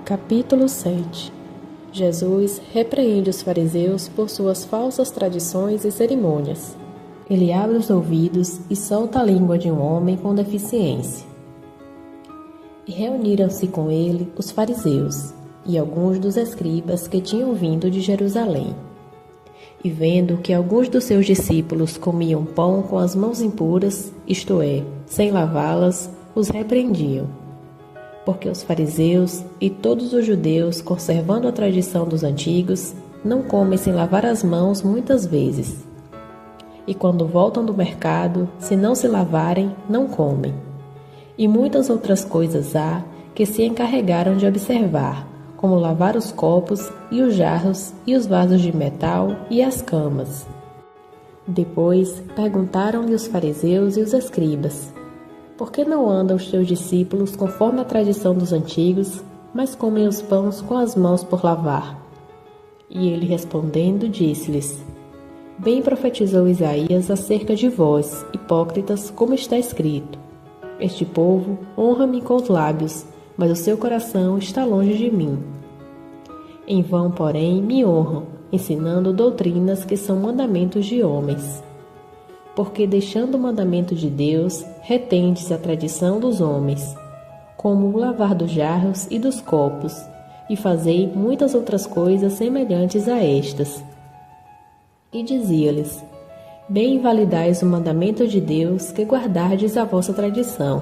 Capítulo 7. Jesus repreende os fariseus por suas falsas tradições e cerimônias. Ele abre os ouvidos e solta a língua de um homem com deficiência. E reuniram-se com ele os fariseus e alguns dos escribas que tinham vindo de Jerusalém. E vendo que alguns dos seus discípulos comiam pão com as mãos impuras, isto é, sem lavá-las, os repreendiam. Porque os fariseus e todos os judeus, conservando a tradição dos antigos, não comem sem lavar as mãos muitas vezes. E quando voltam do mercado, se não se lavarem, não comem. E muitas outras coisas há que se encarregaram de observar, como lavar os copos e os jarros e os vasos de metal e as camas. Depois perguntaram-lhe os fariseus e os escribas: por que não andam os teus discípulos conforme a tradição dos antigos, mas comem os pães com as mãos por lavar? E ele respondendo disse-lhes: bem profetizou Isaías acerca de vós, hipócritas, como está escrito: este povo honra-me com os lábios, mas o seu coração está longe de mim. Em vão, porém, me honram, ensinando doutrinas que são mandamentos de homens. Porque deixando o mandamento de Deus, retendes a tradição dos homens, como o lavar dos jarros e dos copos, e fazei muitas outras coisas semelhantes a estas. E dizia-lhes: bem invalidais o mandamento de Deus, que guardardes a vossa tradição.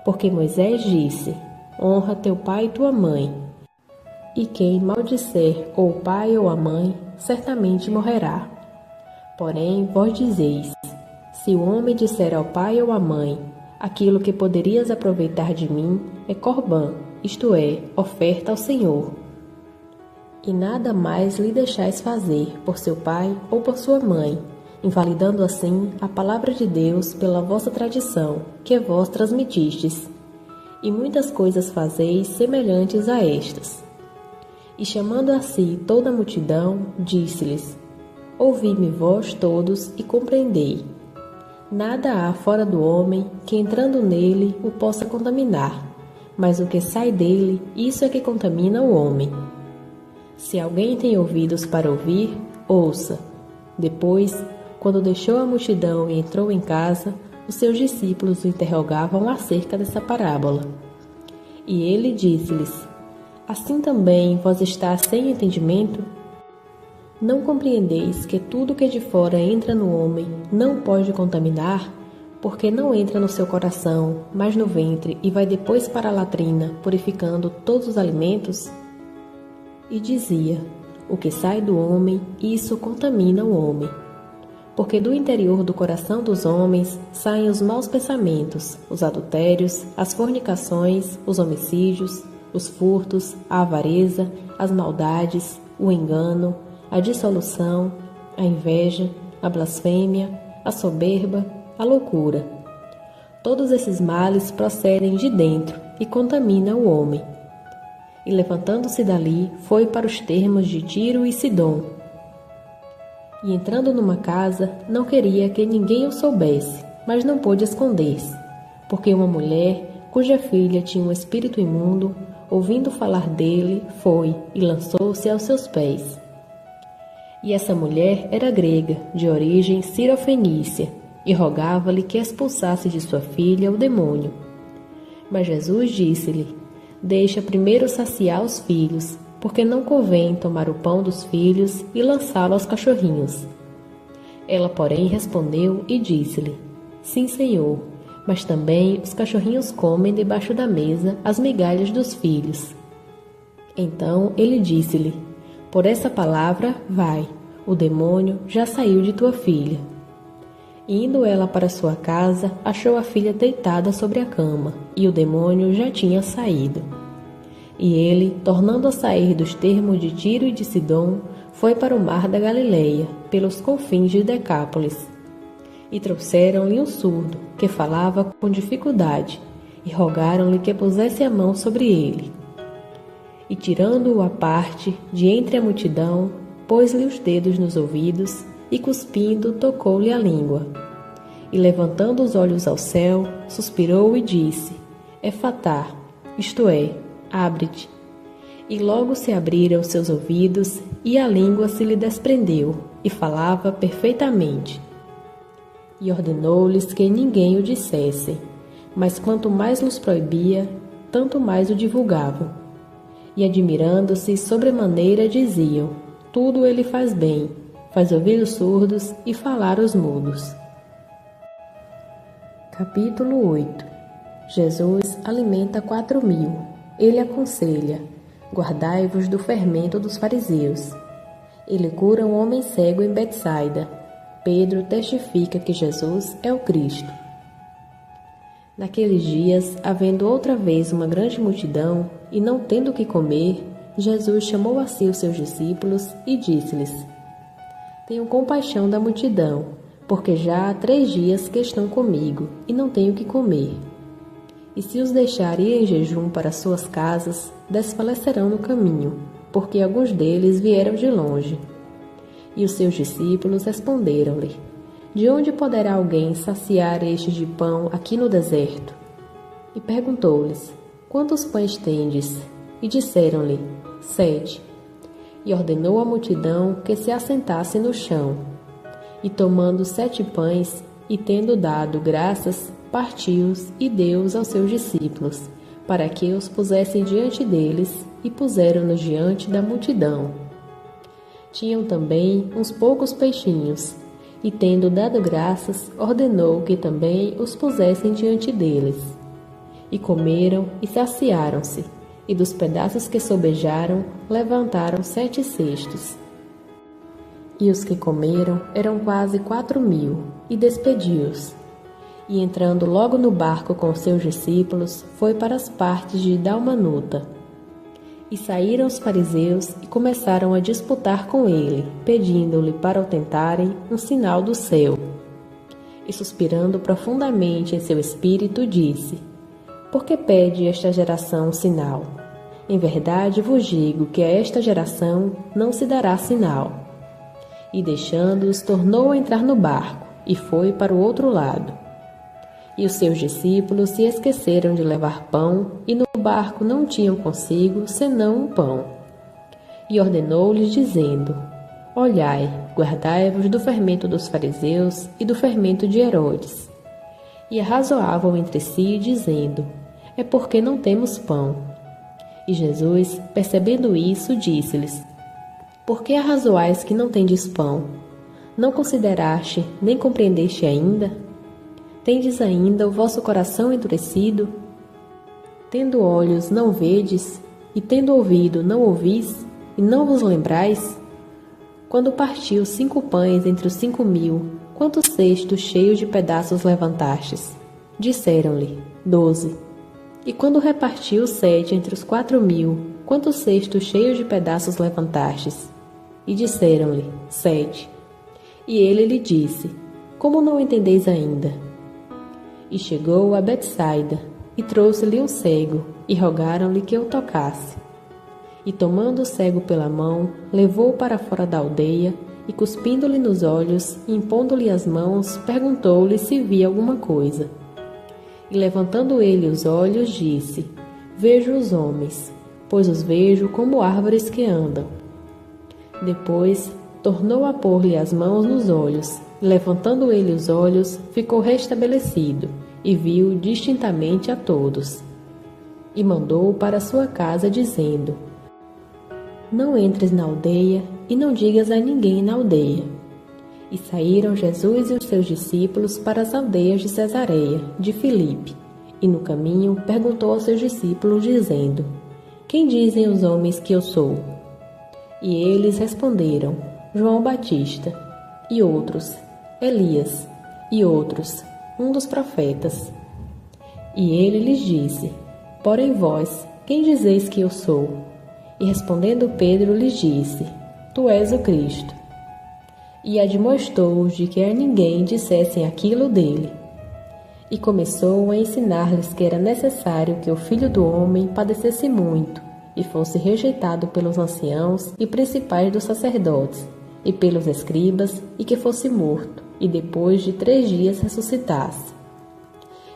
Porque Moisés disse: honra teu pai e tua mãe, e quem maldisser ou o pai ou a mãe, certamente morrerá. Porém, vós dizeis: se o homem disser ao pai ou à mãe, aquilo que poderias aproveitar de mim é corbã, isto é, oferta ao Senhor, e nada mais lhe deixais fazer por seu pai ou por sua mãe, invalidando assim a palavra de Deus pela vossa tradição, que vós transmitistes, e muitas coisas fazeis semelhantes a estas. E chamando a si toda a multidão, disse-lhes: ouvi-me vós todos e compreendei. Nada há fora do homem que entrando nele o possa contaminar, mas o que sai dele, isso é que contamina o homem. Se alguém tem ouvidos para ouvir, ouça. Depois, quando deixou a multidão e entrou em casa, os seus discípulos o interrogavam acerca dessa parábola. E ele disse-lhes: assim também vós estáis sem entendimento? Não compreendeis que tudo que de fora entra no homem não pode contaminar, porque não entra no seu coração, mas no ventre, e vai depois para a latrina, purificando todos os alimentos? E dizia: o que sai do homem, isso contamina o homem. Porque do interior do coração dos homens saem os maus pensamentos, os adultérios, as fornicações, os homicídios, os furtos, a avareza, as maldades, o engano, a dissolução, a inveja, a blasfêmia, a soberba, a loucura. Todos esses males procedem de dentro e contaminam o homem. E levantando-se dali, foi para os termos de Tiro e Sidom. E entrando numa casa, não queria que ninguém o soubesse, mas não pôde esconder-se, porque uma mulher, cuja filha tinha um espírito imundo, ouvindo falar dele, foi e lançou-se aos seus pés. E essa mulher era grega, de origem cirofenícia, e rogava-lhe que expulsasse de sua filha o demônio. Mas Jesus disse-lhe: deixa primeiro saciar os filhos, porque não convém tomar o pão dos filhos e lançá-lo aos cachorrinhos. Ela, porém, respondeu e disse-lhe: sim, Senhor, mas também os cachorrinhos comem debaixo da mesa as migalhas dos filhos. Então ele disse-lhe: por essa palavra, vai, o demônio já saiu de tua filha. E indo ela para sua casa, achou a filha deitada sobre a cama, e o demônio já tinha saído. E ele, tornando a sair dos termos de Tiro e de Sidom, foi para o mar da Galileia, pelos confins de Decápolis. E trouxeram-lhe um surdo, que falava com dificuldade, e rogaram-lhe que pusesse a mão sobre ele. E tirando-o à parte, de entre a multidão, pôs-lhe os dedos nos ouvidos, e cuspindo, tocou-lhe a língua. E levantando os olhos ao céu, suspirou e disse: Efatá, isto é, abre-te. E logo se abriram seus ouvidos, e a língua se lhe desprendeu, e falava perfeitamente. E ordenou-lhes que ninguém o dissesse, mas quanto mais lhes proibia, tanto mais o divulgavam. E admirando-se sobremaneira diziam: tudo ele faz bem, faz ouvir os surdos e falar os mudos. Capítulo 8. Jesus alimenta 4.000. Ele aconselha: guardai-vos do fermento dos fariseus. Ele cura um homem cego em Betsaida. Pedro testifica que Jesus é o Cristo. Naqueles dias, havendo outra vez uma grande multidão, e não tendo o que comer, Jesus chamou a si os seus discípulos e disse-lhes: tenham compaixão da multidão, porque já há 3 dias que estão comigo, e não tenho o que comer. E se os deixar ir em jejum para suas casas, desfalecerão no caminho, porque alguns deles vieram de longe. E os seus discípulos responderam-lhe: de onde poderá alguém saciar estes de pão aqui no deserto? E perguntou-lhes: quantos pães tendes? E disseram-lhe: 7. E ordenou à multidão que se assentasse no chão. E tomando 7 pães, e tendo dado graças, partiu-os e deu-os aos seus discípulos, para que os pusessem diante deles, e puseram-nos diante da multidão. Tinham também uns poucos peixinhos, e tendo dado graças, ordenou que também os pusessem diante deles. E comeram e saciaram-se, e dos pedaços que sobejaram, levantaram 7 cestos. E os que comeram eram quase 4.000, e despediu-os. E entrando logo no barco com seus discípulos, foi para as partes de Dalmanuta. E saíram os fariseus e começaram a disputar com ele, pedindo-lhe para o tentarem um sinal do céu. E suspirando profundamente em seu espírito, disse: por que pede esta geração um sinal? Em verdade vos digo que a esta geração não se dará sinal. E deixando-os, tornou a entrar no barco, e foi para o outro lado. E os seus discípulos se esqueceram de levar pão, e no barco não tinham consigo senão um pão. E ordenou-lhes, dizendo: olhai, guardai-vos do fermento dos fariseus e do fermento de Herodes. E arrazoavam entre si, dizendo: é porque não temos pão. E Jesus, percebendo isso, disse-lhes: por que arrazoais que não tendes pão? Não consideraste, nem compreendeste ainda? Tendes ainda o vosso coração endurecido? Tendo olhos, não vedes, e tendo ouvido, não ouvis, e não vos lembrais? Quando partiu 5 pães entre os 5.000, quantos cestos cheios de pedaços levantastes? Disseram-lhe: 12. E quando repartiu 7 entre os 4.000, quantos cestos cheios de pedaços levantastes? E disseram-lhe: 7. E ele lhe disse: como não entendeis ainda? E chegou a Betsaida, e trouxe-lhe um cego, e rogaram-lhe que o tocasse. E tomando o cego pela mão, levou-o para fora da aldeia, e cuspindo-lhe nos olhos, e impondo-lhe as mãos, perguntou-lhe se via alguma coisa. E levantando ele os olhos, disse: vejo os homens, pois os vejo como árvores que andam. Depois, tornou a pôr-lhe as mãos nos olhos, e levantando ele os olhos, ficou restabelecido, e viu distintamente a todos. E mandou-o para sua casa, dizendo: não entres na aldeia, e não digas a ninguém na aldeia. E saíram Jesus e os seus discípulos para as aldeias de Cesareia, de Filipe, e no caminho perguntou aos seus discípulos, dizendo: quem dizem os homens que eu sou? E eles responderam: João Batista, e outros: Elias, e outros: um dos profetas. E ele lhes disse: porém vós, quem dizeis que eu sou? E respondendo Pedro lhes disse: tu és o Cristo. E admoestou-os de que a ninguém dissessem aquilo dele. E começou a ensinar-lhes que era necessário que o Filho do Homem padecesse muito, e fosse rejeitado pelos anciãos e principais dos sacerdotes, e pelos escribas, e que fosse morto, e depois de 3 dias ressuscitasse.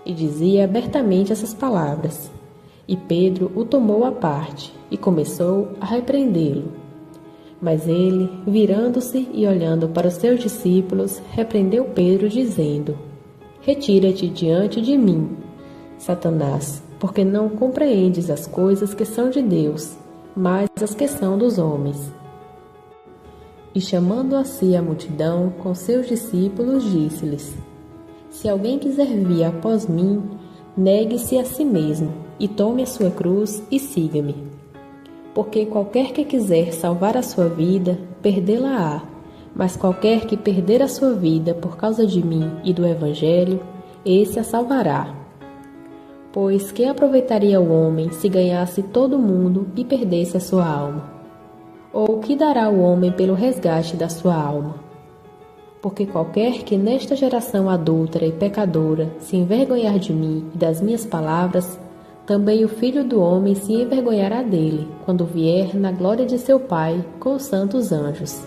E dizia abertamente essas palavras. E Pedro o tomou à parte e começou a repreendê-lo. Mas ele, virando-se e olhando para os seus discípulos, repreendeu Pedro, dizendo: Retira-te diante de mim, Satanás, porque não compreendes as coisas que são de Deus, mas as que são dos homens. E chamando a si a multidão com seus discípulos, disse-lhes: Se alguém quiser vir após mim, negue-se a si mesmo, e tome a sua cruz e siga-me. Porque qualquer que quiser salvar a sua vida, perdê-la-á, mas qualquer que perder a sua vida por causa de mim e do Evangelho, esse a salvará. Pois que aproveitaria o homem se ganhasse todo o mundo e perdesse a sua alma? Ou que dará o homem pelo resgate da sua alma? Porque qualquer que nesta geração adúltera e pecadora se envergonhar de mim e das minhas palavras, também o Filho do Homem se envergonhará dele, quando vier na glória de seu Pai com os santos anjos.